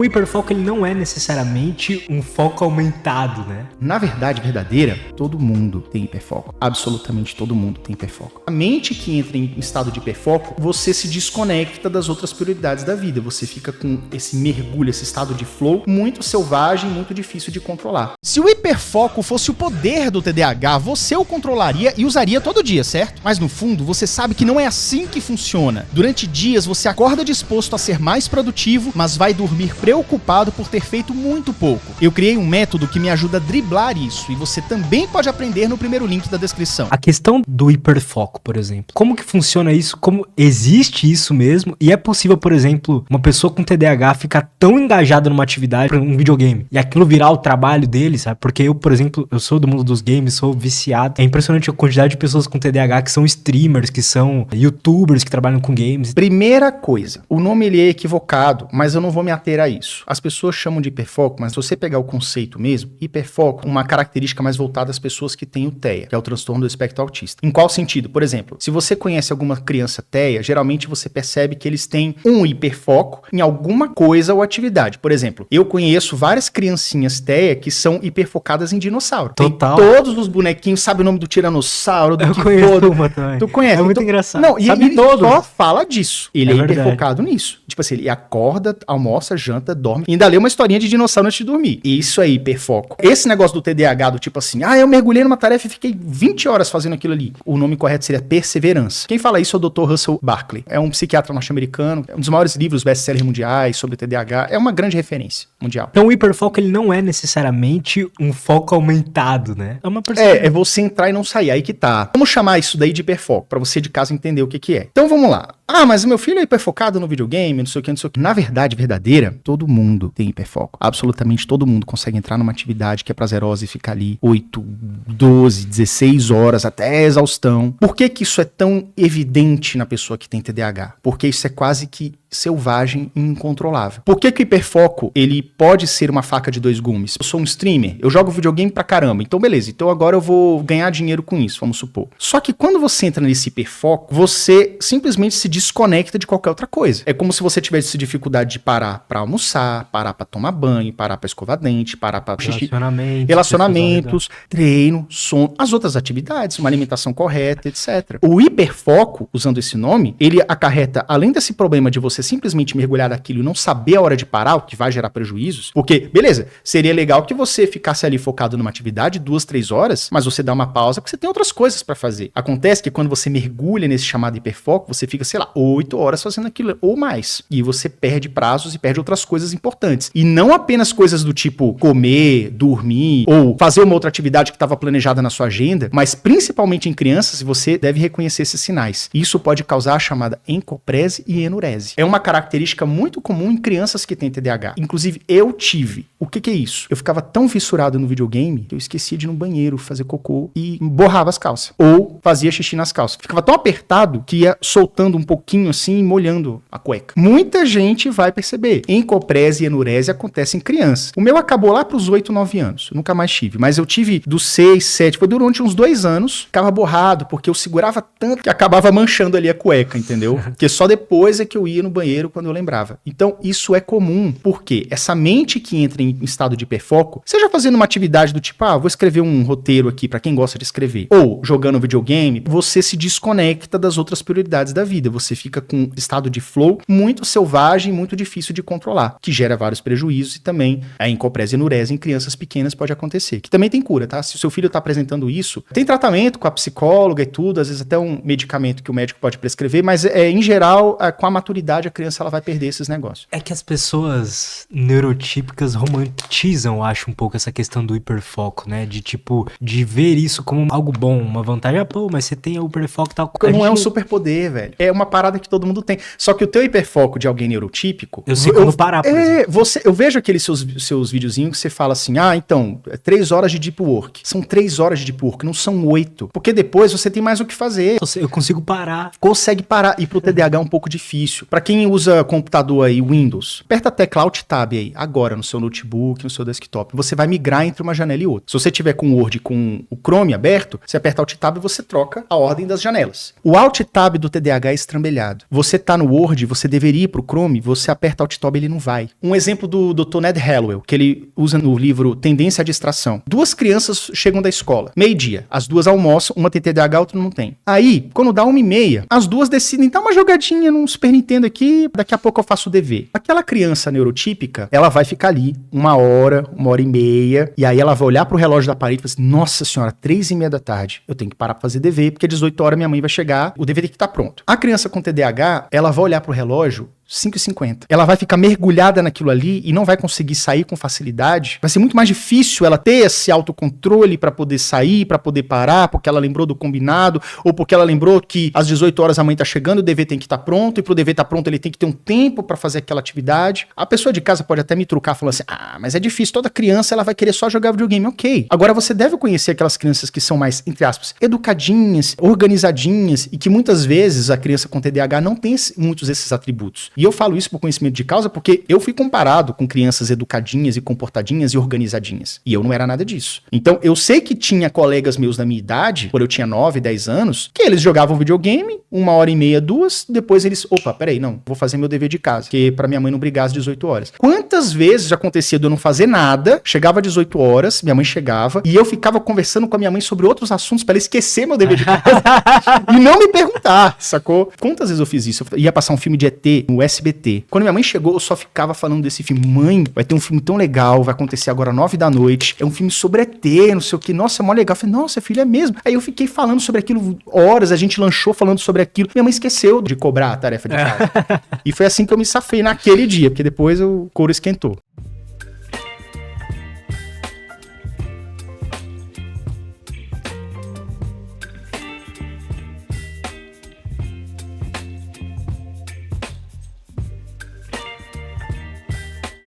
O hiperfoco ele não é necessariamente um foco aumentado, né? Na verdade verdadeira, todo mundo tem hiperfoco. Absolutamente todo mundo tem hiperfoco. A mente que entra em estado de hiperfoco, você se desconecta das outras prioridades da vida. Você fica com esse mergulho, esse estado de flow muito selvagem, muito difícil de controlar. Se o hiperfoco fosse o poder do TDAH, você o controlaria e usaria todo dia, certo? Mas no fundo, você sabe que não é assim que funciona. Durante dias, você acorda disposto a ser mais produtivo, mas vai dormir preocupado por ter feito muito pouco. Eu criei um método que me ajuda a driblar isso e você também pode aprender no primeiro link da descrição. A questão do hiperfoco, por exemplo. Como que funciona isso? Como existe isso mesmo? E é possível, por exemplo, uma pessoa com TDAH ficar tão engajada numa atividade, um videogame, e aquilo virar o trabalho dele, sabe? Porque eu, por exemplo, eu sou do mundo dos games, sou viciado. É impressionante a quantidade de pessoas com TDAH que são streamers, que são youtubers, que trabalham com games. Primeira coisa, o nome ele é equivocado, mas eu não vou me ater a isso. As pessoas chamam de hiperfoco, mas se você pegar o conceito mesmo, hiperfoco, uma característica mais voltada às pessoas que têm o TEA, que é o transtorno do espectro autista. Em qual sentido? Por exemplo, se você conhece alguma criança TEA, geralmente você percebe que eles têm um hiperfoco em alguma coisa ou atividade. Por exemplo, eu conheço várias criancinhas TEA que são hiperfocadas em dinossauro. Total. Tem todos os bonequinhos, sabe o nome do tiranossauro, do Eu que conheço todo. uma também. Tu conhece? É muito Então, engraçado. Não, e sabe ele todos. só fala disso. Ele é verdade. hiperfocado nisso. Tipo assim, ele acorda, almoça, janta, dorme, e ainda lê uma historinha de dinossauro antes de dormir. Isso é hiperfoco. Esse negócio do TDAH, do tipo assim, eu mergulhei numa tarefa e fiquei 20 horas fazendo aquilo ali. O nome correto seria perseverança. Quem fala isso é o Dr. Russell Barkley. É um psiquiatra norte-americano, é um dos maiores livros best-sellers mundiais sobre TDAH. É uma grande referência mundial. Então o hiperfoco ele não é necessariamente um foco aumentado, né? É uma percepção. É você entrar e não sair. Aí que tá. Vamos chamar isso daí de hiperfoco, pra você de casa entender o que é. Então vamos lá. Mas o meu filho é hiperfocado no videogame, não sei o que, não sei o que. Na verdade verdadeira, todo mundo tem hiperfoco. Absolutamente todo mundo consegue entrar numa atividade que é prazerosa e ficar ali 8, 12, 16 horas até exaustão. Por que que isso é tão evidente na pessoa que tem TDAH? Porque isso é quase que selvagem e incontrolável. Por que que o hiperfoco, ele pode ser uma faca de dois gumes? Eu sou um streamer, eu jogo videogame pra caramba, então beleza, então agora eu vou ganhar dinheiro com isso, vamos supor. Só que quando você entra nesse hiperfoco, você simplesmente se desconecta de qualquer outra coisa. É como se você tivesse dificuldade de parar pra almoçar, parar pra tomar banho, parar pra escovar dente, parar pra xixi. Relacionamentos, treino, sono, as outras atividades, uma alimentação correta, etc. O hiperfoco, usando esse nome, ele acarreta, além desse problema de você simplesmente mergulhar naquilo e não saber a hora de parar, o que vai gerar prejuízos, porque, beleza, seria legal que você ficasse ali focado numa atividade 2, 3 horas, mas você dá uma pausa porque você tem outras coisas pra fazer. Acontece que quando você mergulha nesse chamado hiperfoco, você fica, sei lá, 8 horas fazendo aquilo ou mais, e você perde prazos e perde outras coisas importantes. E não apenas coisas do tipo comer, dormir, ou fazer uma outra atividade que estava planejada na sua agenda, mas principalmente em crianças, você deve reconhecer esses sinais. Isso pode causar a chamada encoprese e enurese. É uma característica muito comum em crianças que têm TDAH. Inclusive, eu tive. O que é isso? Eu ficava tão fissurado no videogame que eu esquecia de ir no banheiro fazer cocô e borrava as calças. Ou fazia xixi nas calças. Ficava tão apertado que ia soltando um pouquinho assim e molhando a cueca. Muita gente vai perceber. Encoprese e enurese acontecem em crianças. O meu acabou lá pros 8, 9 anos. Eu nunca mais tive. Mas eu tive dos 6, 7, foi durante uns 2 anos. Ficava borrado porque eu segurava tanto que acabava manchando ali a cueca, entendeu? Porque só depois é que eu ia no banheiro quando eu lembrava. Então, isso é comum, porque essa mente que entra em estado de hiperfoco, seja fazendo uma atividade do tipo, vou escrever um roteiro aqui pra quem gosta de escrever, ou jogando videogame, você se desconecta das outras prioridades da vida. Você fica com um estado de flow muito selvagem, muito difícil de controlar, que gera vários prejuízos e também a encoprese e enurese em crianças pequenas pode acontecer, que também tem cura, tá? Se o seu filho tá apresentando isso, tem tratamento com a psicóloga e tudo, às vezes até um medicamento que o médico pode prescrever, mas em geral, com a maturidade, a criança ela vai perder esses negócios. É que as pessoas neurotípicas romantizam, eu acho, um pouco essa questão do hiperfoco, né? De tipo, de ver isso como algo bom, uma vantagem. Mas você tem o hiperfoco e tal. Não é um superpoder, velho. É uma parada que todo mundo tem. Só que o teu hiperfoco de alguém neurotípico... Eu sei como parar, por exemplo. Eu vejo aqueles seus videozinhos que você fala assim, então, 3 horas de deep work. São 3 horas de deep work, não são 8. Porque depois você tem mais o que fazer. Eu consigo parar. Consegue parar. E pro TDAH é um pouco difícil. Pra quem usa computador aí, Windows, aperta a tecla Alt Tab aí, agora no seu notebook, no seu desktop. Você vai migrar entre uma janela e outra. Se você tiver com o Word com o Chrome aberto, você aperta Alt Tab e você troca a ordem das janelas. O Alt Tab do TDAH é estrambelhado. Você tá no Word, você deveria ir pro Chrome, você aperta Alt Tab, ele não vai. Um exemplo do Dr. Ned Hallowell, que ele usa no livro Tendência à Distração. 2 crianças chegam da escola, meio-dia. As 2 almoçam, uma tem TDAH, a outra não tem. Aí, quando dá 1h30, as 2 decidem dar uma jogadinha num Super Nintendo aqui, daqui a pouco eu faço o dever. Aquela criança neurotípica, ela vai ficar ali 1h30, e aí ela vai olhar pro relógio da parede e falar assim, nossa senhora, 3h30 da tarde, eu tenho que parar pra fazer dever, porque às 18 horas minha mãe vai chegar, o dever tem que estar pronto. A criança com TDAH, ela vai olhar pro relógio 5h50. Ela vai ficar mergulhada naquilo ali e não vai conseguir sair com facilidade. Vai ser muito mais difícil ela ter esse autocontrole pra poder sair, pra poder parar, porque ela lembrou do combinado, ou porque ela lembrou que às 18 horas a mãe tá chegando, o dever tem que estar pronto, e pro dever estar pronto ele tem que ter um tempo pra fazer aquela atividade. A pessoa de casa pode até me trucar falando assim, mas é difícil, toda criança ela vai querer só jogar videogame. Ok. Agora você deve conhecer aquelas crianças que são mais, entre aspas, educadinhas, organizadinhas, e que muitas vezes a criança com TDAH não tem muitos desses atributos. E eu falo isso por conhecimento de causa porque eu fui comparado com crianças educadinhas e comportadinhas e organizadinhas. E eu não era nada disso. Então eu sei que tinha colegas meus da minha idade, quando eu tinha 9, 10 anos, que eles jogavam videogame, 1h30, 2, depois eles, peraí, não, vou fazer meu dever de casa, que pra minha mãe não brigar às 18 horas. Quantas vezes já acontecia de eu não fazer nada, chegava às 18 horas, minha mãe chegava, e eu ficava conversando com a minha mãe sobre outros assuntos pra ela esquecer meu dever de casa e não me perguntar, sacou? Quantas vezes eu fiz isso? Eu ia passar um filme de ET no SBT. Quando minha mãe chegou, eu só ficava falando desse filme. Mãe, vai ter um filme tão legal, vai acontecer agora 9 da noite. É um filme sobre ET, não sei o que. Nossa, é mó legal. Eu falei, nossa, filho, é mesmo. Aí eu fiquei falando sobre aquilo horas, a gente lanchou falando sobre aquilo. Minha mãe esqueceu de cobrar a tarefa de casa. E foi assim que eu me safei naquele dia, porque depois o couro esquentou.